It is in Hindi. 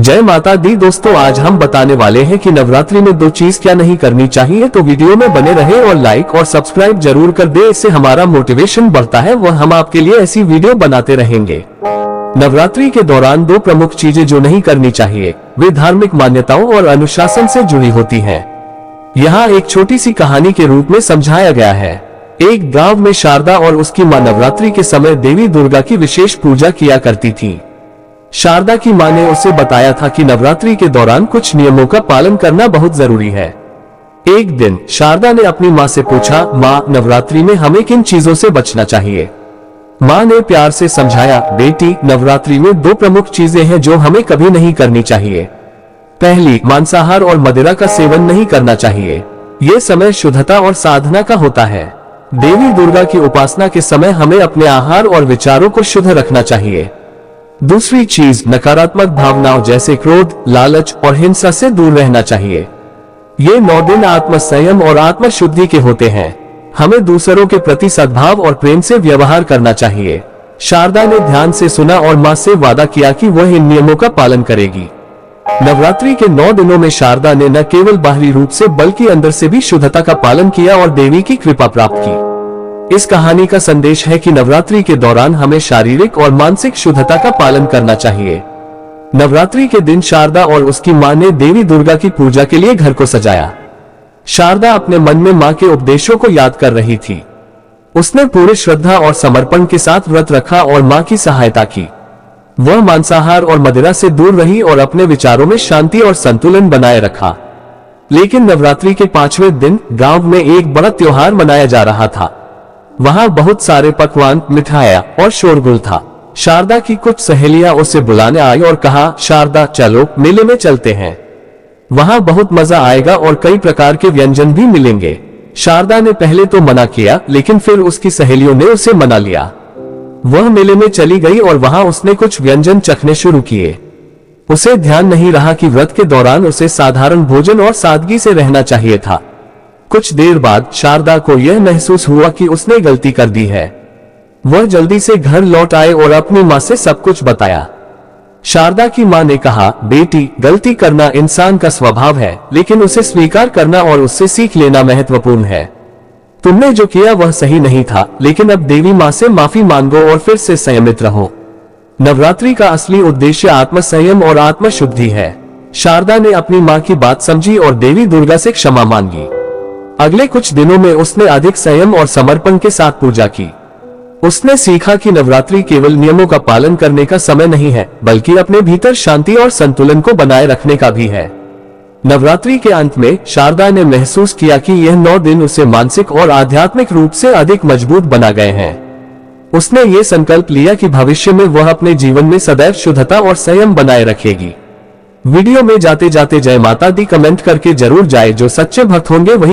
जय माता दी दोस्तों, आज हम बताने वाले हैं कि नवरात्रि में दो चीज क्या नहीं करनी चाहिए। तो वीडियो में बने रहे और लाइक और सब्सक्राइब जरूर कर दे, इससे हमारा मोटिवेशन बढ़ता है वह हम आपके लिए ऐसी वीडियो बनाते रहेंगे। नवरात्रि के दौरान दो प्रमुख चीजें जो नहीं करनी चाहिए वे धार्मिक मान्यताओं और अनुशासन से जुड़ी होती हैं। यहाँ एक छोटी सी कहानी के रूप में समझाया गया है। एक गांव में शारदा और उसकी मां नवरात्रि के समय देवी दुर्गा की विशेष पूजा किया करती थी। शारदा की मां ने उसे बताया था कि नवरात्रि के दौरान कुछ नियमों का पालन करना बहुत जरूरी है। एक दिन शारदा ने अपनी मां से पूछा, मां, नवरात्रि में हमें किन चीजों से बचना चाहिए? मां ने प्यार से समझाया, बेटी, नवरात्रि में दो प्रमुख चीजें हैं जो हमें कभी नहीं करनी चाहिए। पहली, मांसाहार और मदिरा का सेवन नहीं करना चाहिए। ये समय शुद्धता और साधना का होता है। देवी दुर्गा की उपासना के समय हमें अपने आहार और विचारों को शुद्ध रखना चाहिए। दूसरी चीज, नकारात्मक भावनाओं जैसे क्रोध, लालच और हिंसा से दूर रहना चाहिए। ये 9 दिन आत्म संयम और आत्म शुद्धि के होते हैं। हमें दूसरों के प्रति सद्भाव और प्रेम से व्यवहार करना चाहिए। शारदा ने ध्यान से सुना और मां से वादा किया कि वह इन नियमों का पालन करेगी। नवरात्रि के 9 दिनों में शारदा ने न केवल बाहरी रूप से बल्कि अंदर से भी शुद्धता का पालन किया और देवी की कृपा प्राप्त की। इस कहानी का संदेश है कि नवरात्रि के दौरान हमें शारीरिक और मानसिक शुद्धता का पालन करना चाहिए। नवरात्रि के दिन शारदा और उसकी मां ने देवी दुर्गा की पूजा के लिए घर को सजाया। शारदा अपने मन में मां के उपदेशों को याद कर रही थी। उसने पूरी श्रद्धा और समर्पण के साथ व्रत रखा और मां की सहायता की। वह मांसाहार और मदिरा से दूर रही और अपने विचारों में शांति और संतुलन बनाए रखा। लेकिन नवरात्रि के 5वें दिन गांव में एक बड़ा त्योहार मनाया जा रहा था। वहां बहुत सारे पकवान, मिठाइयां और शोरगुल था। शारदा की कुछ सहेलियां उसे बुलाने आई और कहा, शारदा, चलो मेले में चलते हैं। वहां बहुत मजा आएगा और कई प्रकार के व्यंजन भी मिलेंगे। शारदा ने पहले तो मना किया, लेकिन फिर उसकी सहेलियों ने उसे मना लिया। वह मेले में चली गई और वहां उसने कुछ व्यंजन चखने शुरू किए। उसे ध्यान नहीं रहा कि व्रत के दौरान उसे साधारण भोजन और सादगी से रहना चाहिए था। कुछ देर बाद शारदा को यह महसूस हुआ कि उसने गलती कर दी है। वह जल्दी से घर लौट आए और अपनी मां से सब कुछ बताया। शारदा की मां ने कहा, बेटी, गलती करना इंसान का स्वभाव है, लेकिन उसे स्वीकार करना और उससे सीख लेना महत्वपूर्ण है। तुमने जो किया वह सही नहीं था, लेकिन अब देवी मां से माफी मांगो और फिर से संयमित रहो। नवरात्रि का असली उद्देश्य आत्म संयम और आत्म शुद्धि है। शारदा ने अपनी मां की बात समझी और देवी दुर्गा से क्षमा मांगी। अगले कुछ दिनों में उसने अधिक संयम और समर्पण के साथ पूजा की। उसने सीखा कि नवरात्रि केवल नियमों का पालन करने का समय नहीं है, बल्कि अपने भीतर शांति और संतुलन को बनाए रखने का भी है। नवरात्रि के अंत में शारदा ने महसूस किया कि यह 9 दिन उसे मानसिक और आध्यात्मिक रूप से अधिक मजबूत बना गए हैं। उसने ये संकल्प लिया कि भविष्य में वह अपने जीवन में सदैव शुद्धता और संयम बनाए रखेगी। वीडियो में जाते जाते जय माता दी कमेंट करके जरूर जाए। जो सच्चे भक्त होंगे वही